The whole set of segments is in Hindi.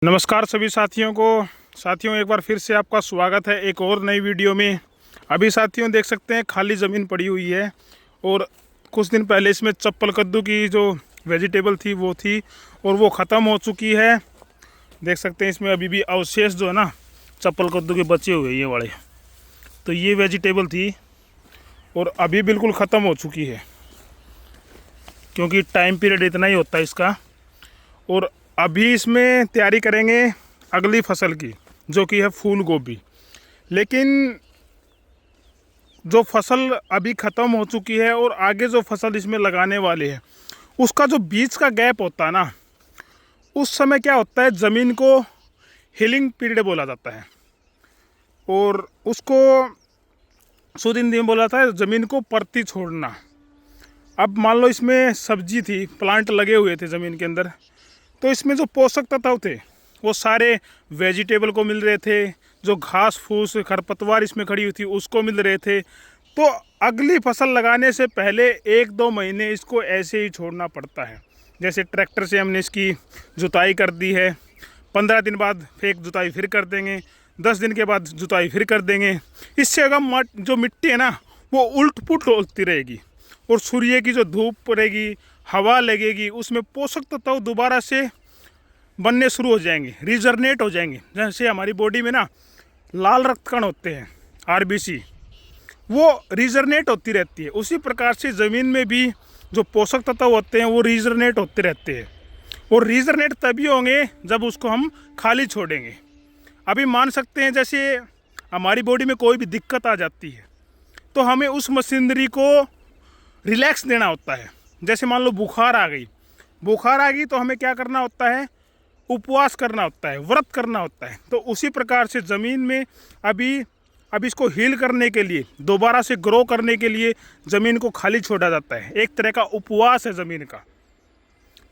नमस्कार सभी साथियों एक बार फिर से आपका स्वागत है एक और नई वीडियो में। अभी साथियों देख सकते हैं खाली ज़मीन पड़ी हुई है और कुछ दिन पहले इसमें चप्पल कद्दू की जो वेजिटेबल थी वो थी और वो ख़त्म हो चुकी है। देख सकते हैं इसमें अभी भी अवशेष जो है ना चप्पल कद्दू के बचे हुए ये वाले, तो ये वेजिटेबल थी और अभी बिल्कुल ख़त्म हो चुकी है क्योंकि टाइम पीरियड इतना ही होता है इसका। और अभी इसमें तैयारी करेंगे अगली फसल की जो कि है फूल गोभी। लेकिन जो फसल अभी ख़त्म हो चुकी है और आगे जो फसल इसमें लगाने वाले हैं उसका जो बीच का गैप होता है ना, उस समय क्या होता है ज़मीन को हीलिंग पीरियड बोला जाता है और उसको शुद्ध हिंदी में बोला जाता है ज़मीन को परती छोड़ना। अब मान लो इसमें सब्जी थी, प्लांट लगे हुए थे ज़मीन के अंदर, तो इसमें जो पोषक तत्व थे वो सारे वेजिटेबल को मिल रहे थे, जो घास फूस खरपतवार इसमें खड़ी हुई थी उसको मिल रहे थे। तो अगली फसल लगाने से पहले 1-2 महीने इसको ऐसे ही छोड़ना पड़ता है। जैसे ट्रैक्टर से हमने इसकी जुताई कर दी है, 15 दिन बाद फिर जुताई फिर कर देंगे, 10 दिन के बाद जुताई फिर कर देंगे। इससे अगर जो मिट्टी है ना वो उल्ट पुट होती रहेगी और सूर्य की जो धूप पड़ेगी, हवा लगेगी, उसमें पोषक तत्व दोबारा से बनने शुरू हो जाएंगे, रिजनरेट हो जाएंगे। जैसे हमारी बॉडी में ना लाल रक्त कण होते हैं आरबीसी, वो रिजनरेट होती रहती है। उसी प्रकार से ज़मीन में भी जो पोषक तत्व होते हैं वो रिजनरेट होते रहते हैं और रिजनरेट तभी होंगे जब उसको हम खाली छोड़ेंगे। अभी मान सकते हैं जैसे हमारी बॉडी में कोई भी दिक्कत आ जाती है तो हमें उस मशीनरी को रिलैक्स देना होता है। जैसे मान लो बुखार आ गई तो हमें क्या करना होता है, उपवास करना होता है, व्रत करना होता है। तो उसी प्रकार से ज़मीन में अभी इसको हील करने के लिए, दोबारा से ग्रो करने के लिए ज़मीन को खाली छोड़ा जाता है। एक तरह का उपवास है ज़मीन का।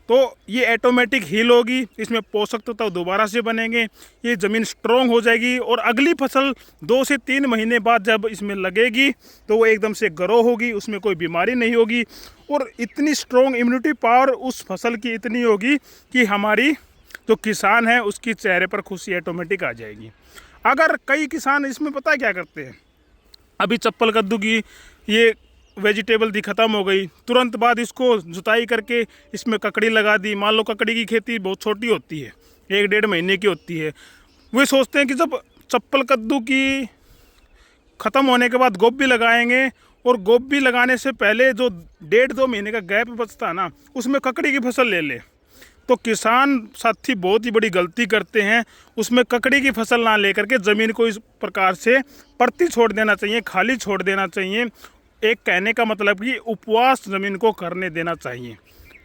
तो ये ऑटोमेटिक हील होगी, इसमें पोषक तत्व दोबारा से बनेंगे, ये ज़मीन स्ट्रॉन्ग हो जाएगी और अगली फसल 2 से 3 महीने बाद जब इसमें लगेगी तो वो एकदम से ग्रो होगी, उसमें कोई बीमारी नहीं होगी और इतनी स्ट्रॉन्ग इम्यूनिटी पावर उस फसल की इतनी होगी कि हमारी जो किसान है उसकी चेहरे पर खुशी ऑटोमेटिक आ जाएगी। अगर कई किसान इसमें पता है क्या करते हैं, अभी चप्पल कद्दू की ये वेजिटेबल थी ख़त्म हो गई, तुरंत बाद इसको जुताई करके इसमें ककड़ी लगा दी। मान लो ककड़ी की खेती बहुत छोटी होती है, 1-1.5 महीने की होती है। वे सोचते हैं कि जब चप्पल कद्दू की ख़त्म होने के बाद गोभी लगाएंगे और गोभी लगाने से पहले जो 1.5-2 महीने का गैप बचता है ना उसमें ककड़ी की फसल ले ले। तो किसान साथी बहुत ही बड़ी गलती करते हैं, उसमें ककड़ी की फसल ना लेकर के ज़मीन को इस प्रकार से परती छोड़ देना चाहिए, खाली छोड़ देना चाहिए। एक कहने का मतलब कि उपवास ज़मीन को करने देना चाहिए,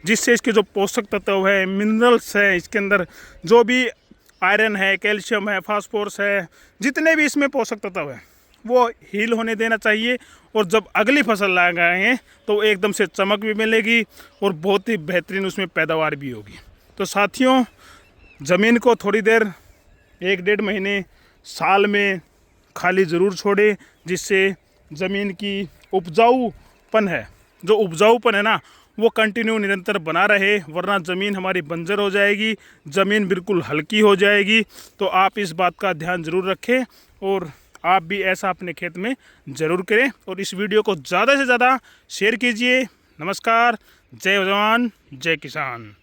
जिससे इसके जो पोषक तत्व है, मिनरल्स है, इसके अंदर जो भी आयरन है, कैल्शियम है, फास्फोरस है, जितने भी इसमें पोषक तत्व है वो हील होने देना चाहिए। और जब अगली फसल लगाएंगे तो एकदम से चमक भी मिलेगी और बहुत ही बेहतरीन उसमें पैदावार भी होगी। तो साथियों ज़मीन को थोड़ी देर 1-1.5 महीने साल में खाली ज़रूर छोड़े, जिससे ज़मीन की उपजाऊपन है ना वो कंटिन्यू निरंतर बना रहे, वरना ज़मीन हमारी बंजर हो जाएगी, ज़मीन बिल्कुल हल्की हो जाएगी। तो आप इस बात का ध्यान ज़रूर रखें और आप भी ऐसा अपने खेत में ज़रूर करें और इस वीडियो को ज़्यादा से ज़्यादा शेयर कीजिए। नमस्कार, जय जवान जय किसान।